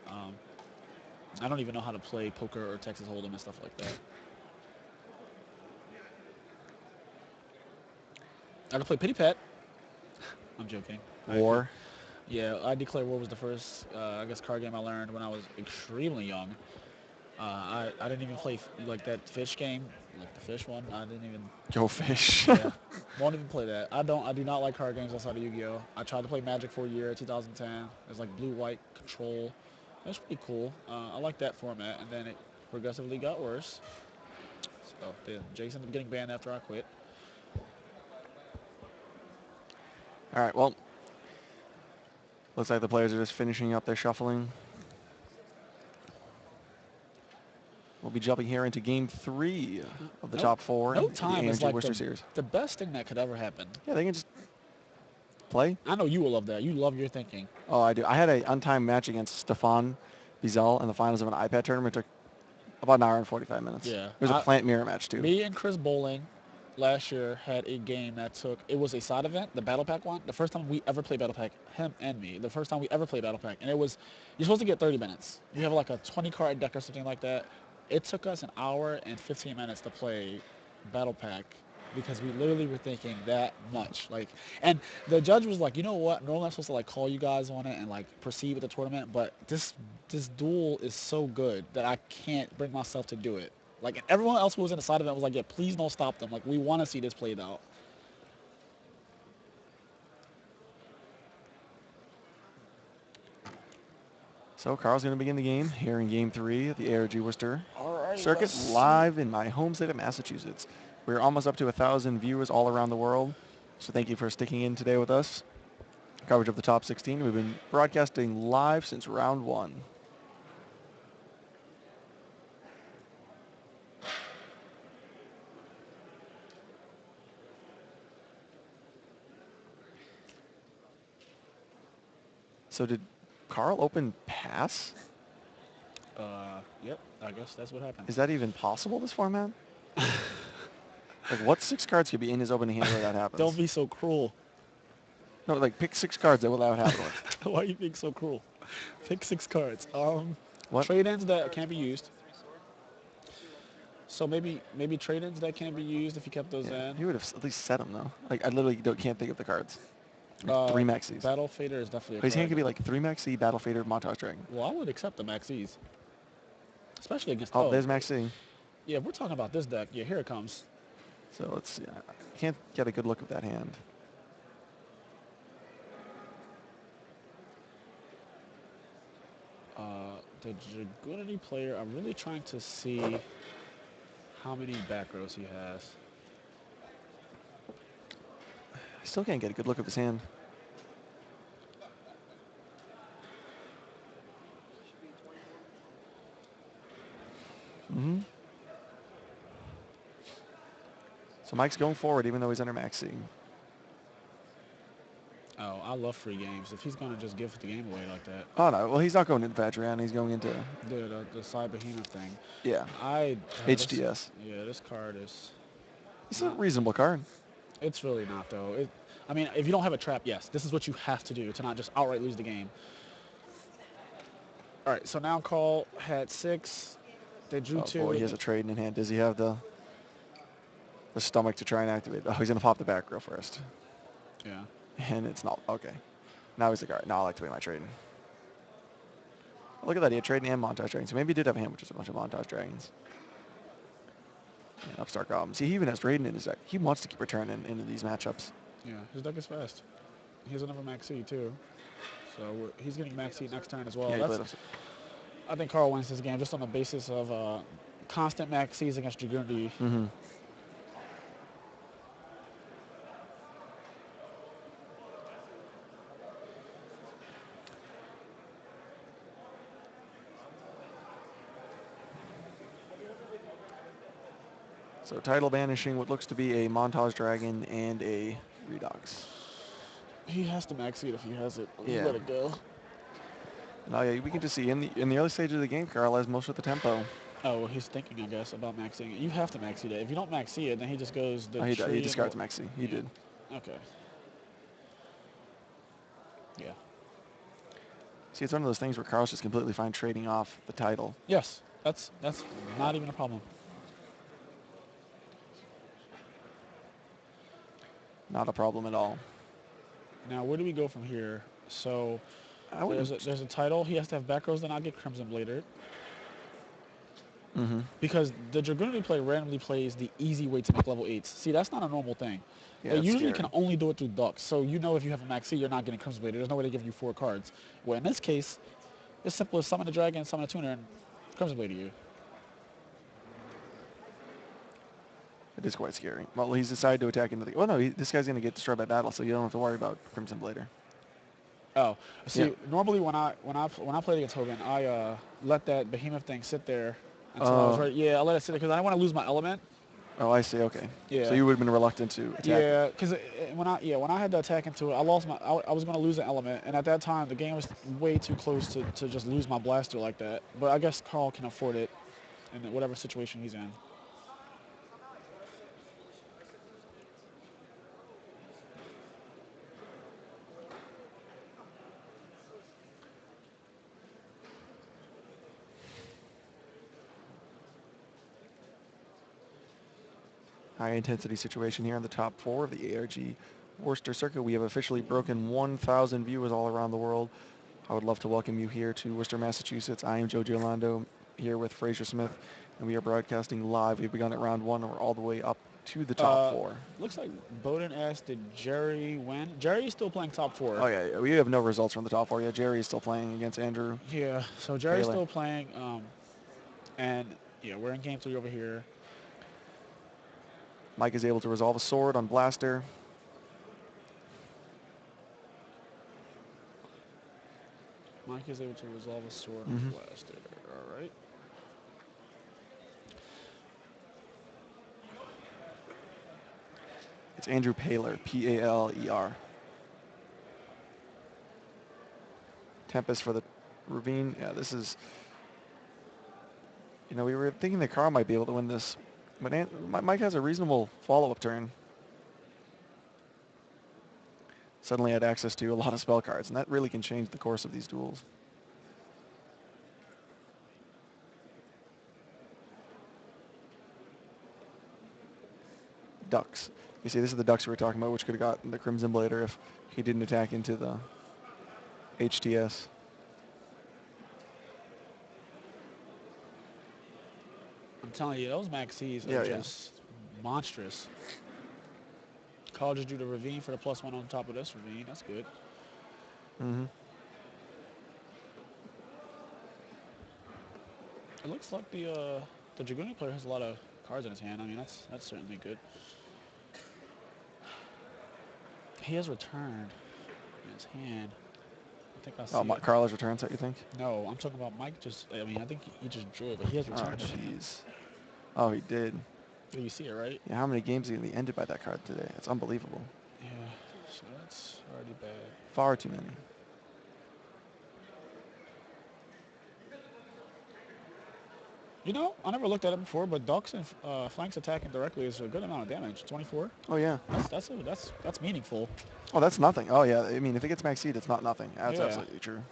I don't even know how to play poker or Texas Hold'em and stuff like that. I can play Pity Pat. I'm joking. War. Yeah, I Declare War was the first, I guess, card game I learned when I was extremely young. I didn't even play like that fish game, like the fish one. I didn't even. Go fish. Yeah, won't even play that. I do not like card games outside of Yu-Gi-Oh. I tried to play Magic for a year, 2010. It was like blue-white control. It was pretty cool. I like that format, and then it progressively got worse. So Jason ended up getting banned after I quit. All right. Well, looks like the players are just finishing up their shuffling. We'll be jumping here into Game 3 of the top 4 No in the time is ARG like Worcester series. the best thing that could ever happen. Yeah, they can just play. I know you will love that. You love your thinking. Oh, I do. I had an untimed match against Stefan Bizal in the finals of an iPad tournament. It took about an hour and 45 minutes. Yeah. It was a plant mirror match, too. Me and Chris Bowling last year had a game that it was a side event, the Battle Pack one. The first time we ever played Battle Pack, him and me, the first time we ever played Battle Pack. And you're supposed to get 30 minutes. You have like a 20 card deck or something like that. It took us an hour and 15 minutes to play Battle Pack because we literally were thinking that much. And the judge was like, you know what? Normally I'm supposed to like call you guys on it and like proceed with the tournament, but this duel is so good that I can't bring myself to do it. Like, and everyone else who was in the side event was like, yeah, please don't stop them. Like, we want to see this played out. So Carl's going to begin the game here in Game 3 of the ARG Worcester All circuit, live in my home state of Massachusetts. We're almost up to 1,000 viewers all around the world, so thank you for sticking in today with us. Coverage of the top 16. We've been broadcasting live since round 1. So did Carl open pass? Yep. I guess that's what happened. Is that even possible, this format? Like, what 6 cards could be in his opening hand where that happens? Don't be so cruel. No, like, pick 6 cards that will allow it happen with. Why are you being so cruel? Pick 6 cards. What? Trade-ins that can't be used. So maybe trade-ins that can't be used if you kept those Yeah, in. he would have at least set them, though. Like, I literally can't think of the cards. Like 3 maxis. Battle Fader is definitely a His hand card. could be like 3 maxi, Battle Fader, Montage Dragon. Well, I would accept the maxis. Especially against... Oh, there's maxi. Yeah, if we're talking about this deck. Yeah, here it comes. So let's see. I can't get a good look at that hand. The Dragoonity player, I'm really trying to see how many back rows he has. I still can't get a good look at his hand. So Mike's going forward even though he's under maxi. Oh, I love free games. If he's going to just give the game away like that. Oh, no. Well, he's not going into Vatrian. He's going into... The side behemoth thing. Yeah. HDS. HDS. This card is... It's a reasonable card. It's really not, though. I mean, if you don't have a trap, yes. This is what you have to do to not just outright lose the game. All right, so now Carl had 6. They drew 2. Boy, he has a trade in hand. Does he have the stomach to try and activate? Oh, he's going to pop the back row first. Yeah. And it's not. Okay. Now he's like, all right, now I'll activate my trading. Look at that. He had trading and Montage Dragons. So maybe he did have a hand with just a bunch of Montage Dragons. And Upstart Goblin. See, he even has Raiden in his deck. He wants to keep returning into these matchups. Yeah, his deck is fast. He has another Max C, too. So he's getting Max C next turn as well. Yeah, I think Carl wins this game just on the basis of constant Max Cs against Dragoonity. Mm-hmm. So title banishing what looks to be a Montage Dragon and a Redux. He has to Max C it if he has it. Yeah. Let it go. Oh yeah, we can just see in the early stage of the game, Carl has most of the tempo. Oh, well, he's thinking, I guess, about maxing it. You have to Max C it. If you don't Max C it, then he just goes the He discards Maxi. He did. Okay. Yeah. See, it's one of those things where Carl's just completely fine trading off the title. Yes, that's not even a problem. Not a problem at all. Now, where do we go from here? So there's a title. He has to have back rows, then I'll get Crimson Blader. Mm-hmm. Because the Dragoonity player randomly plays the easy way to make level 8s. See, that's not a normal thing. Yeah, They it's usually scary. can only do it through ducks. So you know if you have a Max C, you're not getting Crimson Blader. There's no way to give you 4 cards. Well, in this case, it's simple as summon a dragon, summon a tuner, and Crimson Blader you. It is quite scary. Well, he's decided to attack into the... Well, no, this guy's going to get destroyed by battle, so you don't have to worry about Crimson Blader. Oh, see, Yeah. normally when I played against Hogan, I let that behemoth thing sit there until I was ready. Yeah, I let it sit there because I didn't want to lose my element. Oh, I see. Okay. Yeah. So you would have been reluctant to attack. Yeah, because when I had to attack into it, I lost my. I was going to lose an element, and at that time the game was way too close to just lose my blaster like that. But I guess Carl can afford it in whatever situation he's in. High intensity situation here on the top 4 of the ARG Worcester circuit. We have officially broken 1,000 viewers all around the world. I would love to welcome you here to Worcester, Massachusetts. I am Joe Giolando here with Fraser Smith, and we are broadcasting live. We've begun at round 1, and we're all the way up to the top 4. Looks like Bowden asked, did Jerry win? Jerry's still playing top 4. Oh, yeah, we have no results from the top 4 yet. Jerry is still playing against Andrew. Yeah, so Jerry's Taylor. still playing, and yeah, we're in game 3 over here. Mike is able to resolve a sword on Blaster. Mike is able to resolve a sword on Blaster. All right. It's Andrew Paler, P-A-L-E-R. Tempest for the Ravine. Yeah, this is, you know, we were thinking that Carl might be able to win this, but Mike has a reasonable follow-up turn. Suddenly had access to a lot of spell cards, and that really can change the course of these duels. Ducks. You see, this is the ducks we were talking about, which could have gotten the Crimson Blader if he didn't attack into the HTS. I'm telling you, those Maxis are just monstrous. Carl just drew the Ravine for the +1 on top of this Ravine. That's good. Mm-hmm. It looks like the Dragooning player has a lot of cards in his hand. I mean, that's certainly good. He has returned in his hand. I think I see it. Carl has returned, so you think? No, I'm talking about Mike just, I mean, I think he just drew it, but he has returned his hand. Jeez. Oh, he did. Yeah, you see it, right? Yeah, how many games are going to be ended by that card today? It's unbelievable. Yeah, so that's already bad. Far too many. You know, I never looked at it before, but ducks and flanks attacking directly is a good amount of damage. 24. Oh yeah. That's meaningful. Oh, that's nothing. Oh yeah. I mean, if it gets max seed, it's not nothing. That's Yeah. absolutely true.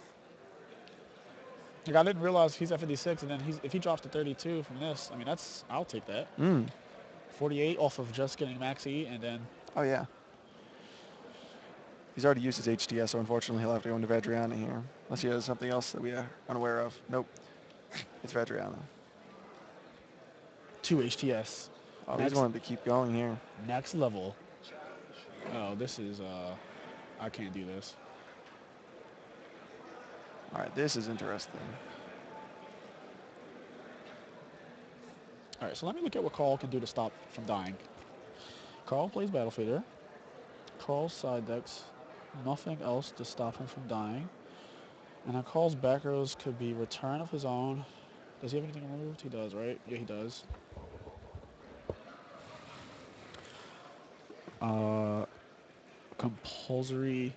Like I didn't realize he's at 56, and then if he drops to 32 from this, I mean I'll take that. 48 off of just getting max E, and then. Oh yeah. He's already used his HTS, so unfortunately he'll have to go into Vadriana here, unless he has something else that we are unaware of. Nope. It's Vadriana. 2 HTS. Oh, he's wanting to keep going here. Next level. Oh, this is I can't do this. All right, this is interesting. All right, so let me look at what Carl can do to stop from dying. Carl plays Battlefighter. Carl's side decks nothing else to stop him from dying. And then Carl's back rows could be return of his own. Does he have anything removed? He does, right? Yeah, he does. Compulsory.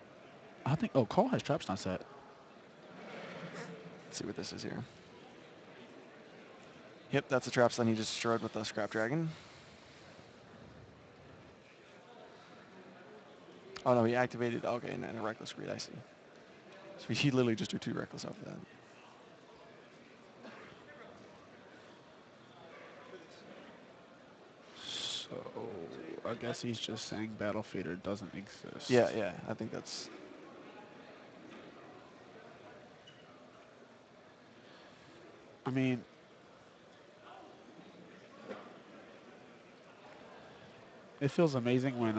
I think. Oh, Carl has traps not set. Let's see what this is here. Yep, that's the trap stun he just destroyed with the Scrap Dragon. Oh no, he activated. Okay, and a Reckless Greed. I see. So he literally just drew 2 Reckless off of that. So I guess he's just saying Battlefighter doesn't exist. Yeah, I think that's. I mean, it feels amazing when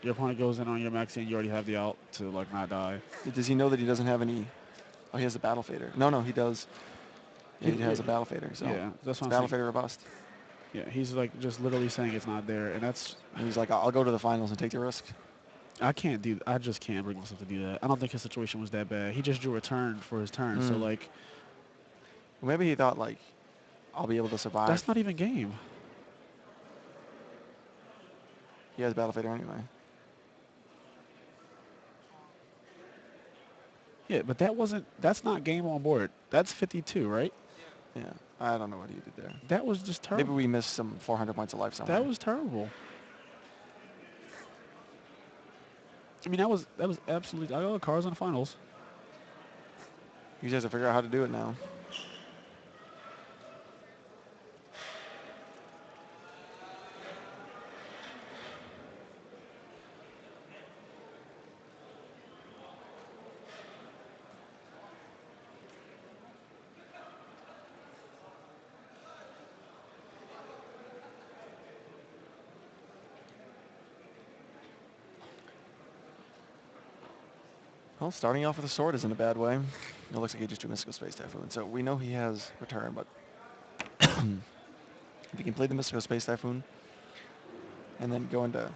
your opponent goes in on your maxi and you already have the out to like not die. Does he know that he doesn't have any? Oh, he has a Battle Fader. No, he does. Yeah, he has a Battle Fader. So yeah, that's what I'm Battle saying. Fader or bust. Yeah, he's like just literally saying it's not there, and that's. And he's like, I'll go to the finals and take the risk. I can't do. I just can't bring myself to do that. I don't think his situation was that bad. He just drew a turn for his turn, so like. Well, maybe he thought like, I'll be able to survive. That's not even game. He has Battle Fader anyway. Yeah, but that's not game on board. That's 52, right? Yeah, I don't know what he did there. That was just terrible. Maybe we missed some 400 points of life somewhere. That was terrible. I mean, that was absolutely. I got the Cards in the finals. He just has to figure out how to do it now. Well, starting off with a sword isn't a bad way. It looks like he just drew Mystical Space Typhoon. So we know he has return, but if he can play the Mystical Space Typhoon and then go into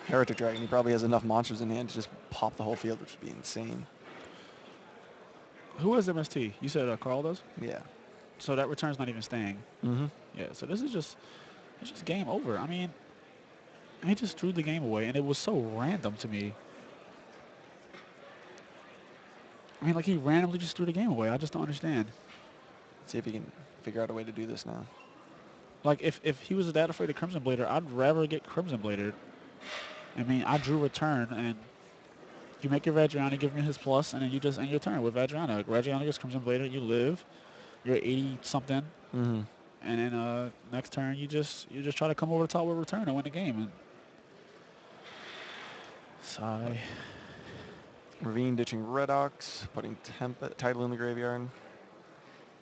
Heretic Dragon, he probably has enough monsters in hand to just pop the whole field, which would be insane. Who has MST? You said Carl does? Yeah. So that return's not even staying. Mm-hmm. Yeah, so this is just, it's just game over. I mean, he just threw the game away, and it was so random to me. I mean, like he randomly just threw the game away. I just don't understand. Let's see if he can figure out a way to do this now. Like if he was that afraid of Crimson Blader, I'd rather get Crimson Bladed. I mean, I drew return, and you make your Vajrayana, give me his plus, and then you just end your turn with Vajrayana. Vajrayana gets Crimson Blader, you live. You're 80 something, Mm-hmm. and then next turn you just try to come over the top with return and win the game. And sigh. Ravine ditching Redox, putting Title in the graveyard.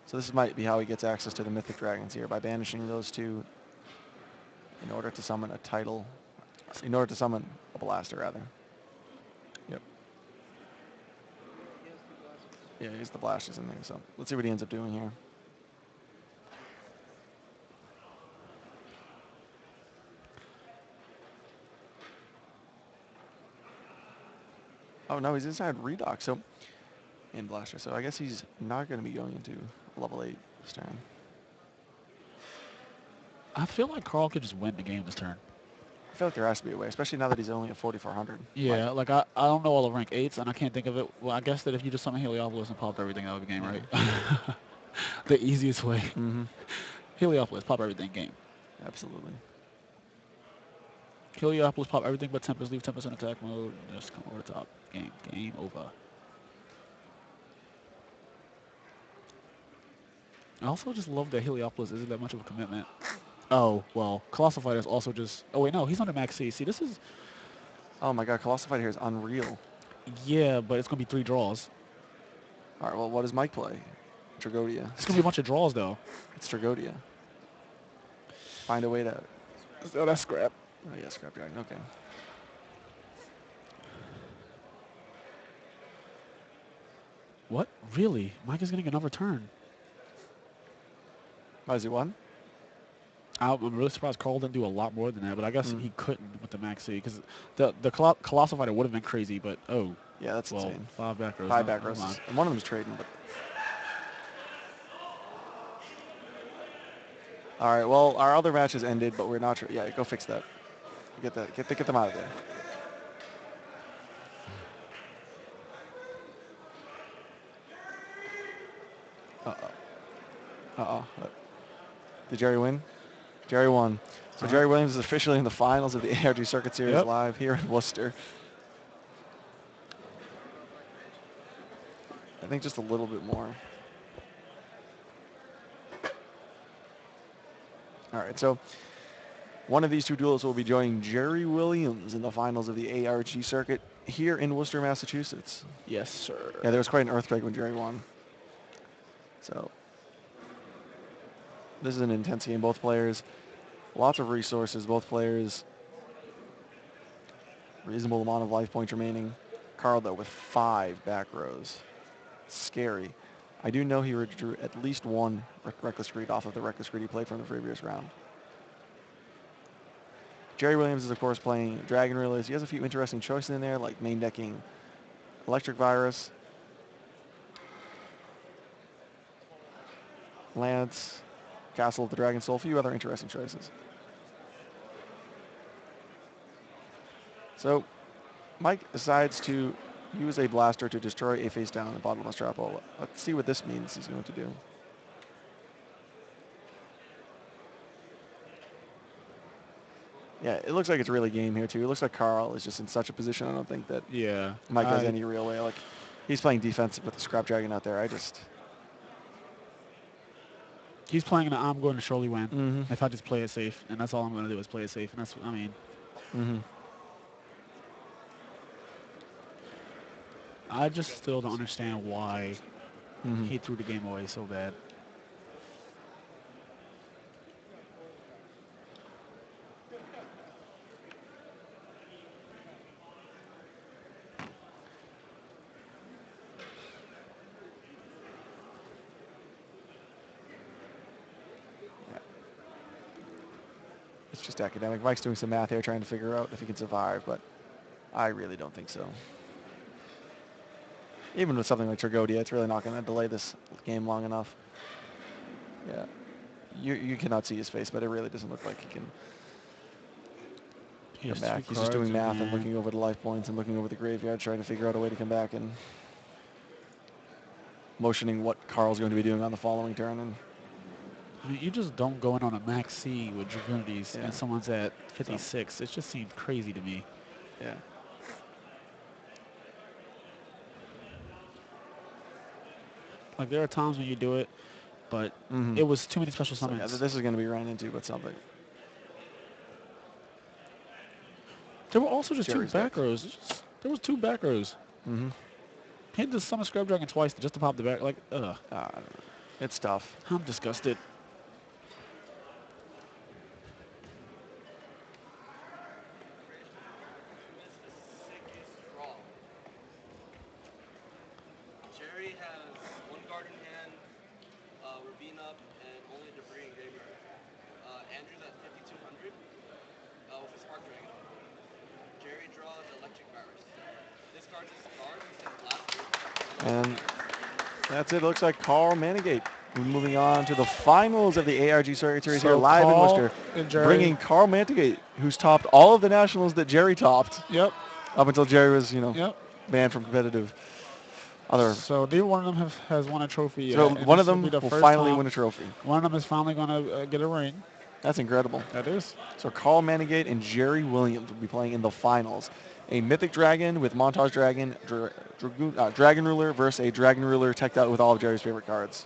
So this might be how he gets access to the Mythic Dragons here, by banishing those two in order to summon a Title, in order to summon a Blaster, rather. Yep. Yeah, he's the Blasters in there, so let's see what he ends up doing here. Oh no, he's inside Redox, so in Blaster, so I guess he's not going to be going into level 8 this turn. I feel like Carl could just win the game this turn. I feel like there has to be a way, especially now that he's only at 4,400. Yeah, like I don't know all the rank 8s, and I can't think of it. Well, I guess that if you just summon Heliopolis and pop everything, that would be game, right? The easiest way. Mm-hmm. Heliopolis, pop everything, game. Absolutely. Heliopolis, pop everything but Tempest, leave Tempest in attack mode, just come over the top. Game over. I also just love that Heliopolis isn't that much of a commitment. Oh, well, Colossal Fighter is also just... Oh, wait, no, he's under max C. See, this is... Oh my god, Colossal Fighter here is unreal. Yeah, but it's going to be 3 draws. All right, well, what does Mike play? Tragodia. It's going to be a bunch of draws, though. It's Tragodia. Find a way to... Oh, that's scrap. Oh yeah, Scrap Dragon, okay. What? Really? Mike is getting another turn. Oh, is he one? I'm really surprised Carl didn't do a lot more than that, but I guess he couldn't with the max C, because the Colossal Fighter would have been crazy, but oh. Yeah, that's well, insane. 5 back rows. 5 back rows. And one of them's trading, but... All right, well, our other match has ended, but we're not sure. Yeah, go fix that. Get them out of there. Did Jerry win? Jerry won. So Jerry Williams is officially in the finals of the ARG Circuit Series live here in Worcester. I think just a little bit more. All right, so one of these two duels will be joining Jerry Williams in the finals of the ARG Circuit here in Worcester, Massachusetts. Yes, sir. Yeah, there was quite an earthquake when Jerry won. So this is an intense game. Both players, lots of resources. Both players, reasonable amount of life points remaining. Carl, though, with 5 back rows. Scary. I do know he drew at least one Reckless Greed off of the Reckless Greed he played from the previous round. Jerry Williams is, of course, playing Dragon Realists. He has a few interesting choices in there, like main decking Electric Virus, Lance, Castle of the Dragon Soul, a few other interesting choices. So Mike decides to use a blaster to destroy a face down bottomless trap hole. Let's see what this means he's going to do. Yeah, it looks like it's really game here, too. It looks like Carl is just in such a position. I don't think that Mike has any real way. Like, he's playing defense with the Scrap Dragon out there. He's playing the I'm going to surely win if I just play it safe, and that's all I'm going to do is play it safe, and that's, I mean. I just still don't understand why he threw the game away so bad. It's just academic. Mike's doing some math here, trying to figure out if he can survive, but I really don't think so. Even with something like Tragodia, it's really not going to delay this game long enough. Yeah. You cannot see his face, but it really doesn't look like he can come back. He's just doing math and looking over the life points and looking over the graveyard, trying to figure out a way to come back. And motioning what Carl's going to be doing on the following turn. And I mean, you just don't go in on a max C with Dragunities Yeah. and someone's at 56. It just seems crazy to me. yeah. Like, there are times when you do it, but Mhm. it was too many special So, yeah, summons. this is going to be ran into with something. There were also just Jerry's two back deck. rows. There was 2 back rows. Mm-hmm. Hit the Summon Scrub Dragon twice just to pop the back. Like, ugh. It's tough. I'm disgusted. Jerry has 1 card in hand, Ravine up, and only debris in graveyard. Andrew's at 5,200 with a Spark Dragon. Jerry draws Electric Virus. This card's his card, he's in Blaster. And that's it. Looks like Carl Manigate. We're moving on to the finals of the ARG Circuit Series here live in Carl Worcester, and Jerry. bringing Carl Manigate, who's topped all of the nationals that Jerry topped. Yep. Up until Jerry was, Yep. banned from competitive. Other. So neither one of them has won a trophy yet. So and one of this them be the will first finally time win a trophy. One of them is finally going to get a ring. That's incredible. That is. So Carl Manigate and Jerry Williams will be playing in the finals. A Mythic Dragon with Montage Dragon, Dragon Ruler versus a Dragon Ruler teched out with all of Jerry's favorite cards.